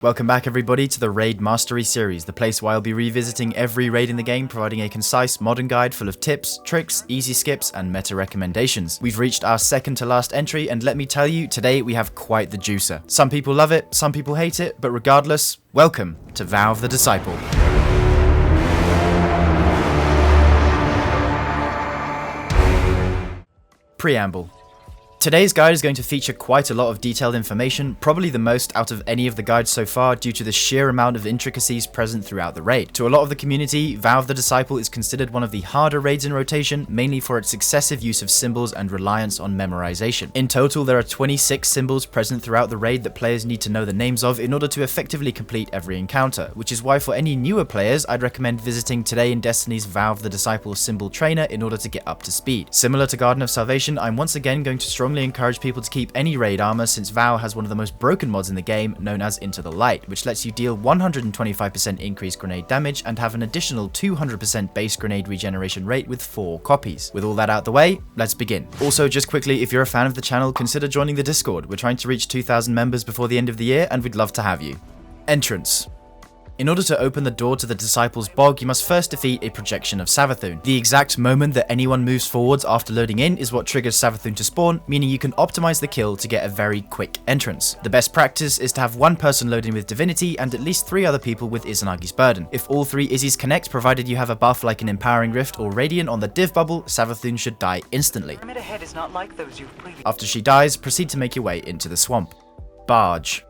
Welcome back everybody to the Raid Mastery series, the place where I'll be revisiting every raid in the game, providing a concise modern guide full of tips, tricks, easy skips, and meta recommendations. We've reached our second to last entry, and let me tell you, today we have quite the juicer. Some people love it, some people hate it, but regardless, welcome to Vow of the Disciple. Preamble. Today's guide is going to feature quite a lot of detailed information, probably the most out of any of the guides so far due to the sheer amount of intricacies present throughout the raid. To a lot of the community, Vow of the Disciple is considered one of the harder raids in rotation, mainly for its excessive use of symbols and reliance on memorization. In total, there are 26 symbols present throughout the raid that players need to know the names of in order to effectively complete every encounter, which is why for any newer players, I'd recommend visiting Today in Destiny's Vow of the Disciple symbol trainer in order to get up to speed. Similar to Garden of Salvation, I'm once again going to strongly encourage people to keep any raid armor, since Vow has one of the most broken mods in the game, known as Into the Light, which lets you deal 125% increased grenade damage and have an additional 200% base grenade regeneration rate with 4 copies. With all that out the way, let's begin. Also, just quickly, if you're a fan of the channel, consider joining the Discord. We're trying to reach 2,000 members before the end of the year, and we'd love to have you. Entrance. In order to open the door to the Disciple's Bog, you must first defeat a projection of Savathûn. The exact moment that anyone moves forwards after loading in is what triggers Savathûn to spawn, meaning you can optimize the kill to get a very quick entrance. The best practice is to have one person load in with Divinity and at least 3 other people with Izanagi's Burden. If all 3 Izzies connect, provided you have a buff like an Empowering Rift or Radiant on the div bubble, Savathûn should die instantly. After she dies, proceed to make your way into the swamp. Barge.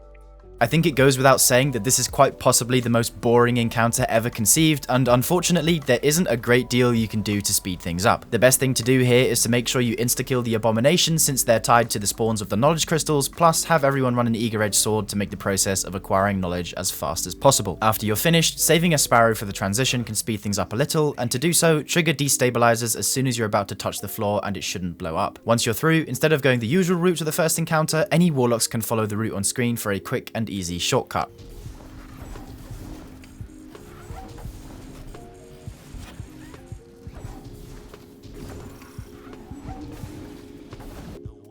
I think it goes without saying that this is quite possibly the most boring encounter ever conceived, and unfortunately there isn't a great deal you can do to speed things up. The best thing to do here is to make sure you insta-kill the abomination, since they're tied to the spawns of the knowledge crystals, plus have everyone run an eager edge sword to make the process of acquiring knowledge as fast as possible. After you're finished, saving a Sparrow for the transition can speed things up a little, and to do so, trigger destabilizers as soon as you're about to touch the floor and it shouldn't blow up. Once you're through, instead of going the usual route to the first encounter, any warlocks can follow the route on screen for a quick and easy shortcut.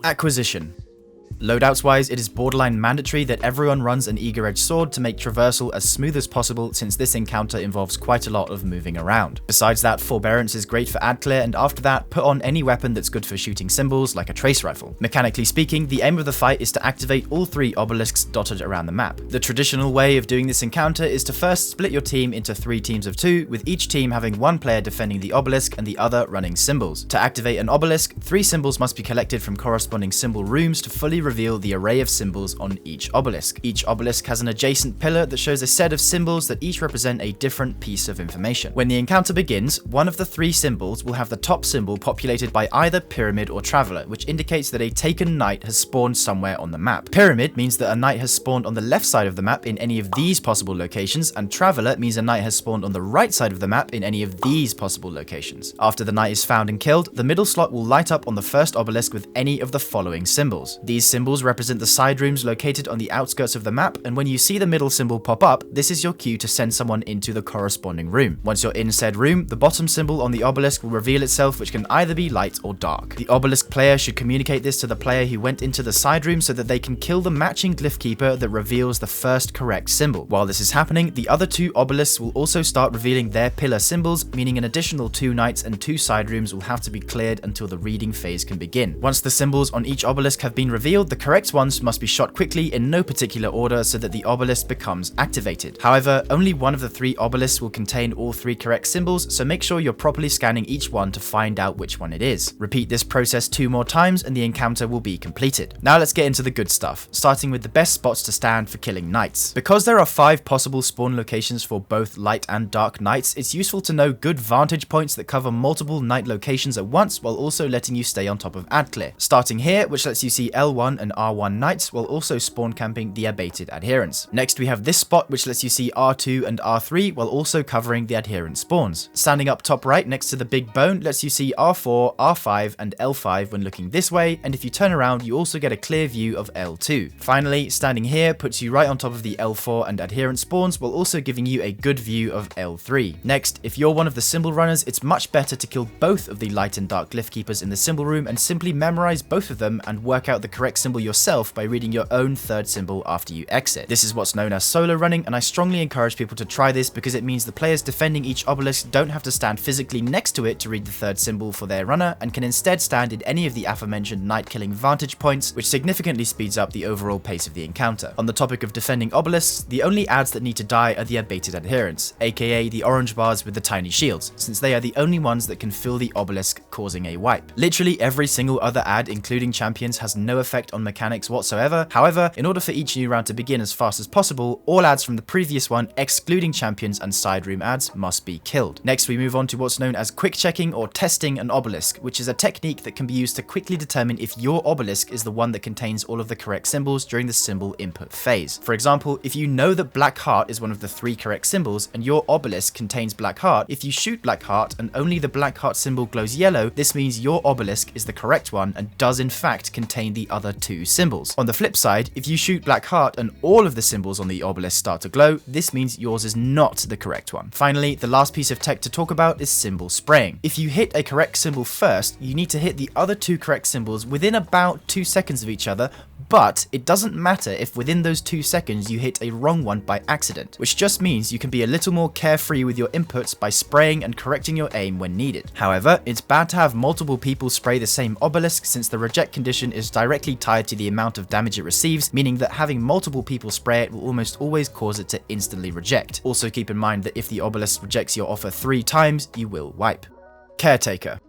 Acquisition. Loadouts wise, it is borderline mandatory that everyone runs an eager edge sword to make traversal as smooth as possible, since this encounter involves quite a lot of moving around. Besides that, forbearance is great for ad clear, and after that, put on any weapon that's good for shooting symbols, like a trace rifle. Mechanically speaking, the aim of the fight is to activate all 3 obelisks dotted around the map. The traditional way of doing this encounter is to first split your team into 3 teams of 2, with each team having 1 player defending the obelisk and the other running symbols. To activate an obelisk, 3 symbols must be collected from corresponding symbol rooms to fully reveal the array of symbols on each obelisk. Each obelisk has an adjacent pillar that shows a set of symbols that each represent a different piece of information. When the encounter begins, one of the 3 symbols will have the top symbol populated by either Pyramid or Traveler, which indicates that a taken knight has spawned somewhere on the map. Pyramid means that a knight has spawned on the left side of the map in any of these possible locations, and Traveler means a knight has spawned on the right side of the map in any of these possible locations. After the knight is found and killed, the middle slot will light up on the first obelisk with any of the following symbols. These symbols represent the side rooms located on the outskirts of the map, and when you see the middle symbol pop up, this is your cue to send someone into the corresponding room. Once you're in said room, the bottom symbol on the obelisk will reveal itself, which can either be light or dark. The obelisk player should communicate this to the player who went into the side room so that they can kill the matching glyph keeper that reveals the first correct symbol. While this is happening, the other 2 obelisks will also start revealing their pillar symbols, meaning an additional 2 knights and 2 side rooms will have to be cleared until the reading phase can begin. Once the symbols on each obelisk have been revealed, the correct ones must be shot quickly in no particular order so that the obelisk becomes activated. However, only one of the 3 obelisks will contain all 3 correct symbols, so make sure you're properly scanning each one to find out which one it is. Repeat this process 2 more times and the encounter will be completed. Now let's get into the good stuff, starting with the best spots to stand for killing knights. Because there are 5 possible spawn locations for both light and dark knights, it's useful to know good vantage points that cover multiple knight locations at once while also letting you stay on top of ad clear. Starting here, which lets you see L1 and R1 knights while also spawn camping the abated adherents. Next we have this spot, which lets you see R2 and R3 while also covering the adherent spawns. Standing up top right next to the big bone lets you see R4, R5 and L5 when looking this way, and if you turn around you also get a clear view of L2. Finally, standing here puts you right on top of the L4 and adherent spawns while also giving you a good view of L3. Next, if you're one of the symbol runners, it's much better to kill both of the light and dark glyph keepers in the symbol room and simply memorize both of them and work out the correct symbol symbol yourself by reading your own third symbol after you exit. This is what's known as solo running, and I strongly encourage people to try this because it means the players defending each obelisk don't have to stand physically next to it to read the third symbol for their runner, and can instead stand in any of the aforementioned night-killing vantage points, which significantly speeds up the overall pace of the encounter. On the topic of defending obelisks, the only ads that need to die are the abated adherents, aka the orange bars with the tiny shields, since they are the only ones that can fill the obelisk, causing a wipe. Literally every single other ad, including champions, has no effect on mechanics whatsoever. However, in order for each new round to begin as fast as possible, all ads from the previous one, excluding champions and side room ads, must be killed. Next, we move on to what's known as quick checking or testing an obelisk, which is a technique that can be used to quickly determine if your obelisk is the one that contains all of the correct symbols during the symbol input phase. For example, if you know that black heart is one of the 3 correct symbols and your obelisk contains black heart, if you shoot black heart and only the black heart symbol glows yellow, this means your obelisk is the correct one and does in fact contain the other 2 symbols. On the flip side, if you shoot black heart and all of the symbols on the obelisk start to glow, this means yours is not the correct one. Finally, the last piece of tech to talk about is symbol spraying. If you hit a correct symbol first, you need to hit the other 2 correct symbols within about 2 seconds of each other, but it doesn't matter if within those 2 seconds you hit a wrong one by accident, which just means you can be a little more carefree with your inputs by spraying and correcting your aim when needed. However, it's bad to have multiple people spray the same obelisk since the reject condition is directly tied to the amount of damage it receives, meaning that having multiple people spray it will almost always cause it to instantly reject. Also keep in mind that if the obelisk rejects your offer 3 times, you will wipe. Caretaker.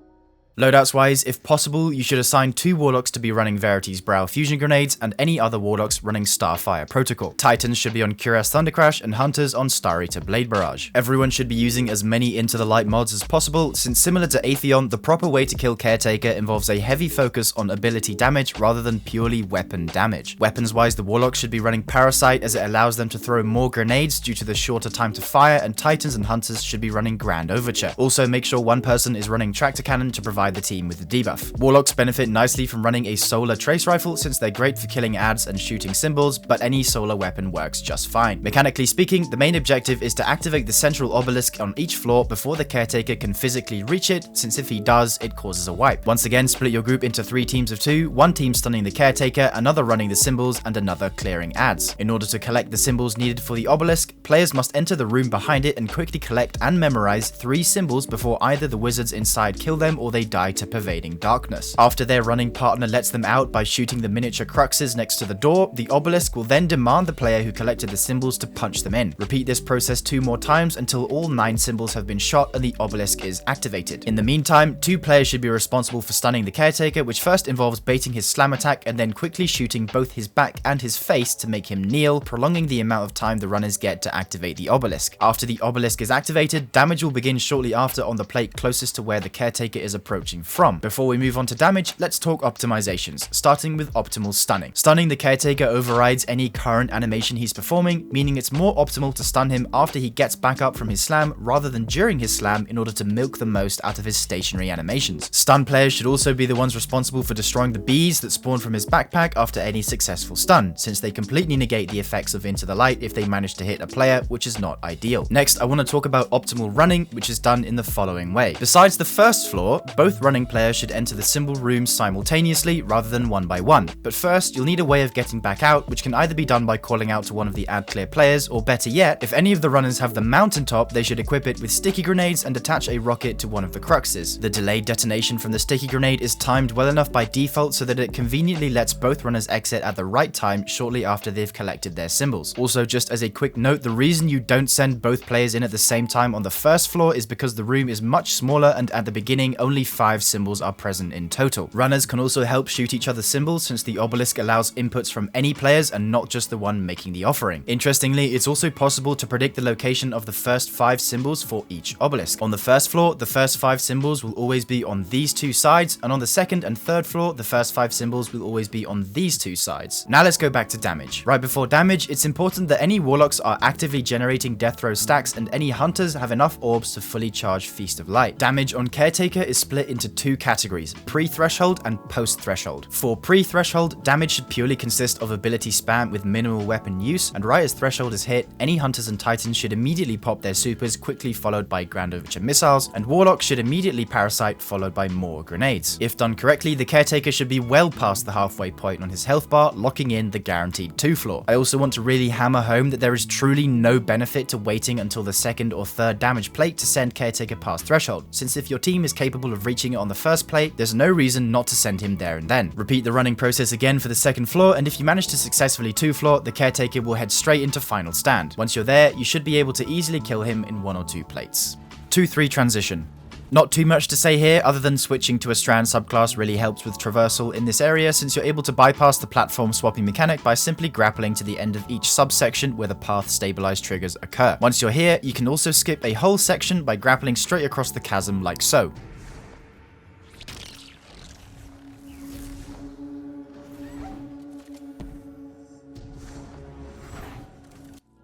Loadouts wise, if possible, you should assign 2 warlocks to be running Verity's Brow fusion grenades and any other warlocks running Starfire Protocol. Titans should be on Cuirass Thundercrash and Hunters on Star Eater Blade Barrage. Everyone should be using as many Into the Light mods as possible, since similar to Atheon, the proper way to kill Caretaker involves a heavy focus on ability damage rather than purely weapon damage. Weapons wise, the warlocks should be running Parasite as it allows them to throw more grenades due to the shorter time to fire, and Titans and Hunters should be running Grand Overture. Also make sure one person is running Tractor Cannon to provide the team with the debuff. Warlocks benefit nicely from running a solar trace rifle since they're great for killing ads and shooting symbols, but any solar weapon works just fine. Mechanically speaking, the main objective is to activate the central obelisk on each floor before the Caretaker can physically reach it, since if he does, it causes a wipe. Once again, split your group into 3 teams of 2, one team stunning the Caretaker, another running the symbols, and another clearing ads. In order to collect the symbols needed for the obelisk, players must enter the room behind it and quickly collect and memorize 3 symbols before either the wizards inside kill them or they die to pervading darkness. After their running partner lets them out by shooting the miniature cruxes next to the door, the obelisk will then demand the player who collected the symbols to punch them in. Repeat this process 2 more times until all 9 symbols have been shot and the obelisk is activated. In the meantime, 2 players should be responsible for stunning the Caretaker, which first involves baiting his slam attack and then quickly shooting both his back and his face to make him kneel, prolonging the amount of time the runners get to activate the obelisk. After the obelisk is activated, damage will begin shortly after on the plate closest to where the Caretaker is approaching from. Before we move on to damage, let's talk optimizations, starting with optimal stunning. Stunning the Caretaker overrides any current animation he's performing, meaning it's more optimal to stun him after he gets back up from his slam rather than during his slam in order to milk the most out of his stationary animations. Stun players should also be the ones responsible for destroying the bees that spawn from his backpack after any successful stun, since they completely negate the effects of Into the Light if they manage to hit a player, which is not ideal. Next, I want to talk about optimal running, which is done in the following way. Besides the first floor, both running players should enter the symbol rooms simultaneously rather than one by one. But first, you'll need a way of getting back out, which can either be done by calling out to one of the ad clear players, or better yet, if any of the runners have the mountaintop, they should equip it with sticky grenades and attach a rocket to one of the cruxes. The delayed detonation from the sticky grenade is timed well enough by default so that it conveniently lets both runners exit at the right time shortly after they've collected their symbols. Also, just as a quick note, the reason you don't send both players in at the same time on the first floor is because the room is much smaller and at the beginning only 5 symbols are present in total. Runners can also help shoot each other's symbols since the obelisk allows inputs from any players and not just the one making the offering. Interestingly, it's also possible to predict the location of the first 5 symbols for each obelisk. On the first floor, the first 5 symbols will always be on these 2 sides, and on the second and third floor, the first 5 symbols will always be on these 2 sides. Now let's go back to damage. Right before damage, it's important that any warlocks are actively generating death throw stacks and any hunters have enough orbs to fully charge Feast of Light. Damage on Caretaker is split into two categories, pre-threshold and post-threshold. For pre-threshold, damage should purely consist of ability spam with minimal weapon use, and right as threshold is hit, any hunters and titans should immediately pop their supers, quickly followed by Grandovicher missiles, and warlocks should immediately parasite, followed by more grenades. If done correctly, the Caretaker should be well past the halfway point on his health bar, locking in the guaranteed 2 floor. I also want to really hammer home that there is truly no benefit to waiting until the second or third damage plate to send Caretaker past threshold, since if your team is capable of reaching it on the first plate, there's no reason not to send him there and then. Repeat the running process again for the second floor, and if you manage to successfully 2 floor, the Caretaker will head straight into final stand. Once you're there, you should be able to easily kill him in 1 or 2 plates. 2-3 transition. Not too much to say here, other than switching to a strand subclass really helps with traversal in this area, since you're able to bypass the platform swapping mechanic by simply grappling to the end of each subsection where the path stabilized triggers occur. Once you're here, you can also skip a whole section by grappling straight across the chasm like so.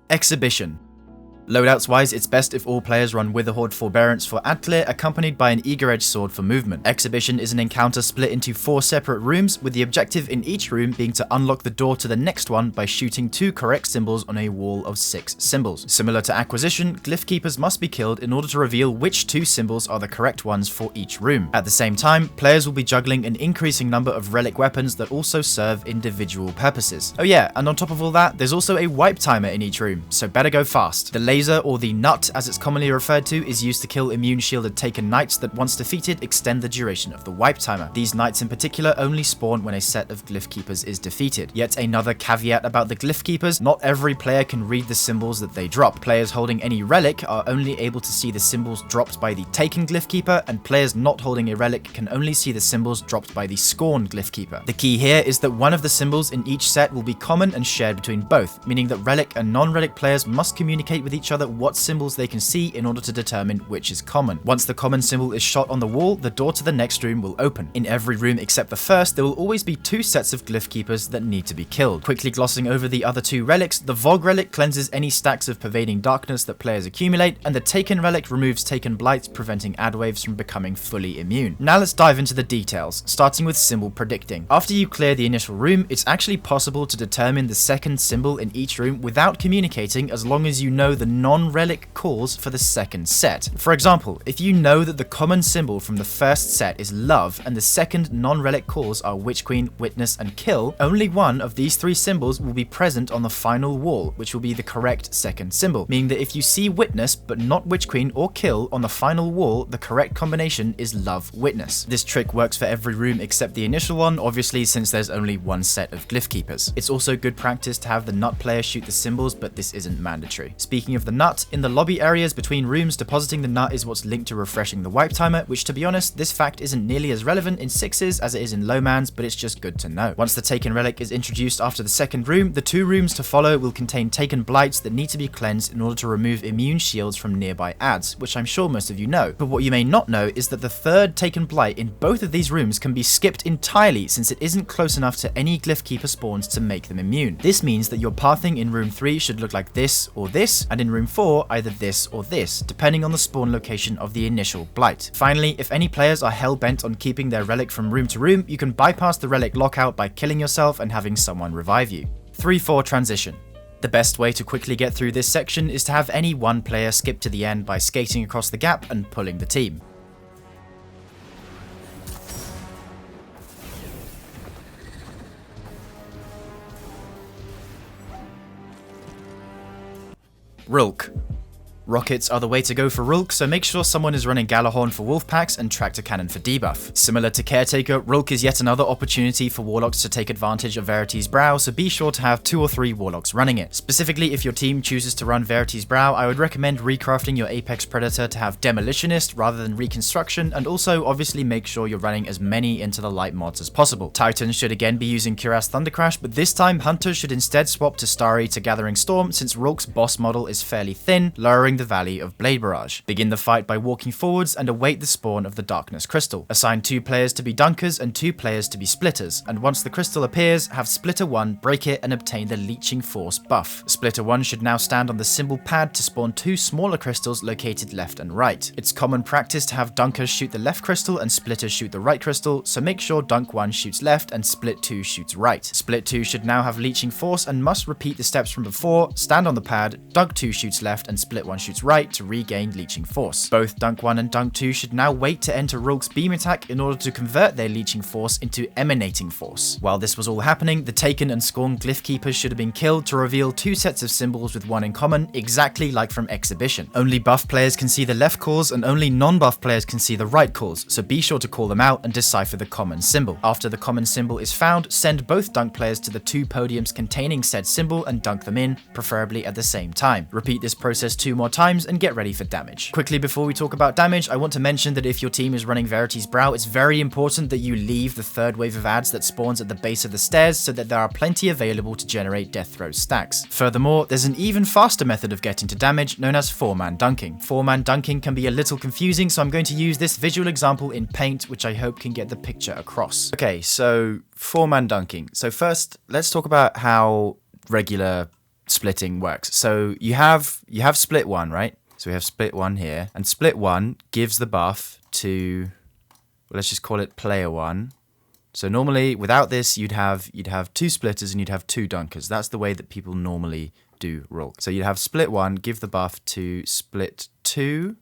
Exhibition. Loadouts wise, it's best if all players run Witherhoard Forbearance for ad clear, accompanied by an Eager Edge Sword for movement. Exhibition is an encounter split into 4 separate rooms, with the objective in each room being to unlock the door to the next one by shooting 2 correct symbols on a wall of 6 symbols. Similar to Acquisition, Glyph Keepers must be killed in order to reveal which 2 symbols are the correct ones for each room. At the same time, players will be juggling an increasing number of relic weapons that also serve individual purposes. Oh yeah, and on top of all that, there's also a wipe timer in each room, so better go fast. The laser, or the nut as it's commonly referred to, is used to kill immune shielded Taken Knights that once defeated extend the duration of the wipe timer. These knights in particular only spawn when a set of Glyph Keepers is defeated. Yet another caveat about the Glyph Keepers, not every player can read the symbols that they drop. Players holding any relic are only able to see the symbols dropped by the Taken Glyph Keeper, and players not holding a relic can only see the symbols dropped by the Scorned Glyph Keeper. The key here is that one of the symbols in each set will be common and shared between both, meaning that relic and non-relic players must communicate with each other what symbols they can see in order to determine which is common. Once the common symbol is shot on the wall, the door to the next room will open. In every room except the first, there will always be 2 sets of Glyph Keepers that need to be killed. Quickly glossing over the other 2 relics, the Vogue relic cleanses any stacks of pervading darkness that players accumulate, and the Taken relic removes Taken blight, preventing ad waves from becoming fully immune. Now let's dive into the details, starting with symbol predicting. After you clear the initial room, it's actually possible to determine the second symbol in each room without communicating, as long as you know the non-relic cause for the second set. For example, if you know that the common symbol from the first set is love and the second non-relic cause are Witch Queen, Witness, and Kill, only one of these 3 symbols will be present on the final wall, which will be the correct second symbol, meaning that if you see Witness but not Witch Queen or Kill on the final wall, the correct combination is Love Witness. This trick works for every room except the initial one, obviously, since there's only 1 set of Glyph Keepers. It's also good practice to have the nut player shoot the symbols, but this isn't mandatory. Speaking of the nut, in the lobby areas between rooms, depositing the nut is what's linked to refreshing the wipe timer, which, to be honest, this fact isn't nearly as relevant in 6s as it is in low mans, but it's just good to know. Once the Taken relic is introduced after the second room, the 2 rooms to follow will contain Taken blights that need to be cleansed in order to remove immune shields from nearby ads, which I'm sure most of you know. But what you may not know is that the third Taken blight in both of these rooms can be skipped entirely, since it isn't close enough to any Glyph Keeper spawns to make them immune. This means that your pathing in room 3 should look like this or this, and in room 4 either this or this, depending on the spawn location of the initial blight. Finally, if any players are hell-bent on keeping their relic from room to room, you can bypass the relic lockout by killing yourself and having someone revive you. 3-4 transition. The best way to quickly get through this section is to have any one player skip to the end by skating across the gap and pulling the team. Rhulk. Rockets are the way to go for Rhulk, so make sure someone is running Galahorn for wolf packs and Tractor Cannon for debuff. Similar to Caretaker, Rhulk is yet another opportunity for Warlocks to take advantage of Verity's Brow, so be sure to have 2 or 3 Warlocks running it. Specifically, if your team chooses to run Verity's Brow, I would recommend recrafting your Apex Predator to have Demolitionist rather than Reconstruction, and also obviously make sure you're running as many Into the Light mods as possible. Titans should again be using Cuirass Thundercrash, but this time Hunters should instead swap to Starry to Gathering Storm, since Rhulk's boss model is fairly thin, lowering entering the Valley of Blade Barrage. Begin the fight by walking forwards and await the spawn of the Darkness Crystal. Assign 2 players to be dunkers and 2 players to be splitters, and once the crystal appears, have Splitter 1 break it and obtain the Leeching Force buff. Splitter 1 should now stand on the symbol pad to spawn 2 smaller crystals located left and right. It's common practice to have dunkers shoot the left crystal and splitters shoot the right crystal, so make sure dunk 1 shoots left and split 2 shoots right. Split 2 should now have Leeching Force and must repeat the steps from before, stand on the pad, dunk 2 shoots left and split 1 shoots right to regain Leeching Force. Both dunk 1 and dunk 2 should now wait to enter Rhulk's beam attack in order to convert their Leeching Force into Emanating Force. While this was all happening, the Taken and Scorn Glyph Keepers should have been killed to reveal 2 sets of symbols with 1 in common, exactly like from Exhibition. Only buff players can see the left cores and only non-buff players can see the right cores, so be sure to call them out and decipher the common symbol. After the common symbol is found, send both dunk players to the 2 podiums containing said symbol and dunk them in, preferably at the same time. Repeat this process 2 more times and get ready for damage. Quickly before we talk about damage, I want to mention that if your team is running Verity's Brow, it's very important that you leave the 3rd wave of ads that spawns at the base of the stairs so that there are plenty available to generate death throw stacks. Furthermore, there's an even faster method of getting to damage known as 4-man dunking. 4-man dunking can be a little confusing, so I'm going to use this visual example in Paint, which I hope can get the picture across. Okay, so 4-man dunking. So first, let's talk about how regular splitting works. So you have split 1, right? So we have split 1 here, and split 1 gives the buff to, well, let's just call it player 1. So normally without this, you'd have 2 splitters and you'd have 2 dunkers. That's the way that people normally do Rhulk. So you'd have split 1 give the buff to split 2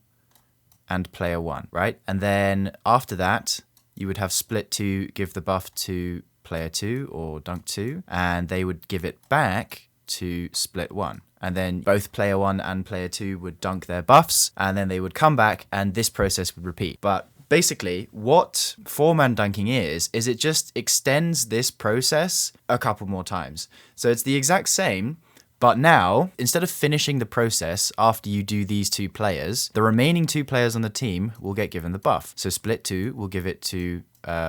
and player 1, right? And then after that, you would have split 2 give the buff to player 2 or dunk 2, and they would give it back to split 1. And then both player 1 and player 2 would dunk their buffs, and then they would come back, and this process would repeat. But basically, what 4-man dunking is it just extends this process a couple more times. So it's the exact same, but now, instead of finishing the process after you do these 2 players, the remaining 2 players on the team will get given the buff. So split 2 will give it to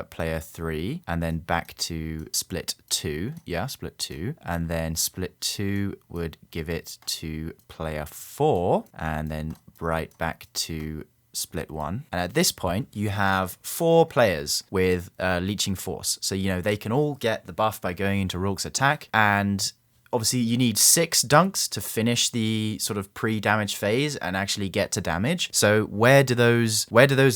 player 3, and then back to split 2. Yeah, split 2. And then split 2 would give it to player 4, and then right back to split 1. And at this point, you have 4 players with Leeching Force. So, you know, they can all get the buff by going into Rhulk's attack, and obviously you need 6 dunks to finish the sort of pre-damage phase and actually get to damage. So where do those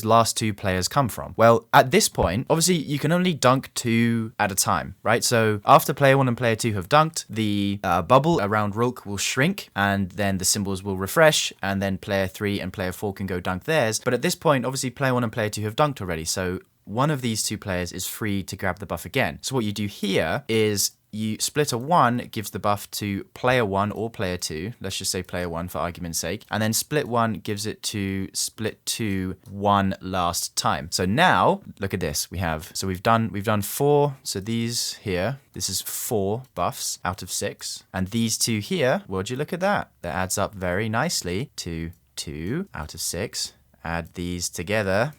last 2 players come from? Well, at this point, obviously you can only dunk 2 at a time, right? So after player 1 and player 2 have dunked, the bubble around Rhulk will shrink, and then the symbols will refresh, and then player 3 and player 4 can go dunk theirs. But at this point, obviously player 1 and player 2 have dunked already, so one of these 2 players is free to grab the buff again. So what you do here is splitter 1 gives the buff to player 1 or player 2. Let's just say player 1 for argument's sake. And then split 1 gives it to split 2 one last time. So now, look at this. We've done 4. So these here, this is 4 buffs out of 6. And these 2 here, would you look at that? That adds up very nicely to 2 out of 6. Add these together.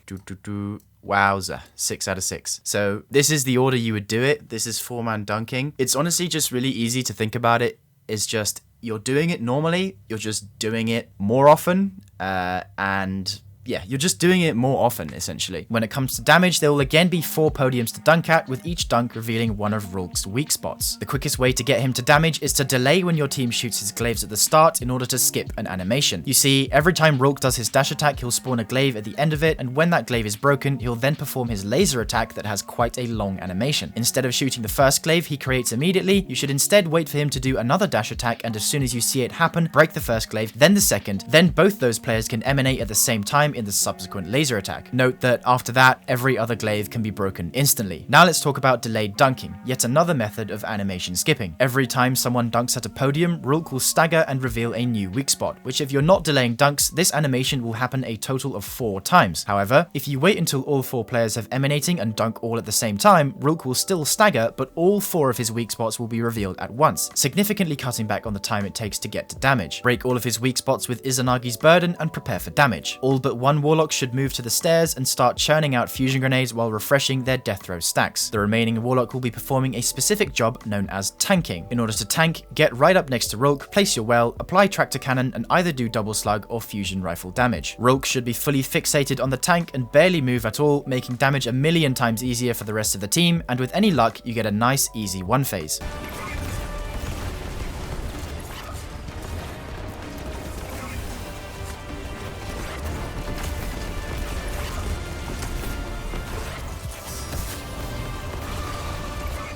Wowza, 6 out of 6. So this is the order you would do it. This is 4-man dunking. It's honestly just really easy to think about it. It's just, you're doing it normally, you're just doing it more often, and yeah, you're just doing it more often, essentially. When it comes to damage, there will again be 4 podiums to dunk at, with each dunk revealing one of Rhulk's weak spots. The quickest way to get him to damage is to delay when your team shoots his glaives at the start in order to skip an animation. You see, every time Rhulk does his dash attack, he'll spawn a glaive at the end of it, and when that glaive is broken, he'll then perform his laser attack that has quite a long animation. Instead of shooting the first glaive he creates immediately, you should instead wait for him to do another dash attack, and as soon as you see it happen, break the first glaive, then the second, then both those players can emanate at the same time in the subsequent laser attack. Note that after that, every other glaive can be broken instantly. Now let's talk about delayed dunking, yet another method of animation skipping. Every time someone dunks at a podium, Rhulk will stagger and reveal a new weak spot, which if you're not delaying dunks, this animation will happen a total of 4 times. However, if you wait until all 4 players have emanating and dunk all at the same time, Rhulk will still stagger, but all 4 of his weak spots will be revealed at once, significantly cutting back on the time it takes to get to damage. Break all of his weak spots with Izanagi's Burden and prepare for damage. All but one Warlock should move to the stairs and start churning out fusion grenades while refreshing their death throw stacks. The remaining Warlock will be performing a specific job known as tanking. In order to tank, get right up next to Rhulk, place your well, apply tractor cannon, and either do double slug or fusion rifle damage. Rhulk should be fully fixated on the tank and barely move at all, making damage a million times easier for the rest of the team, and with any luck, you get a nice easy one phase.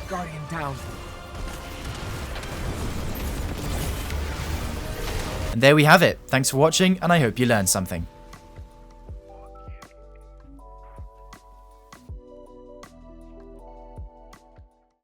Guardian down. And there we have it. Thanks for watching, and I hope you learned something.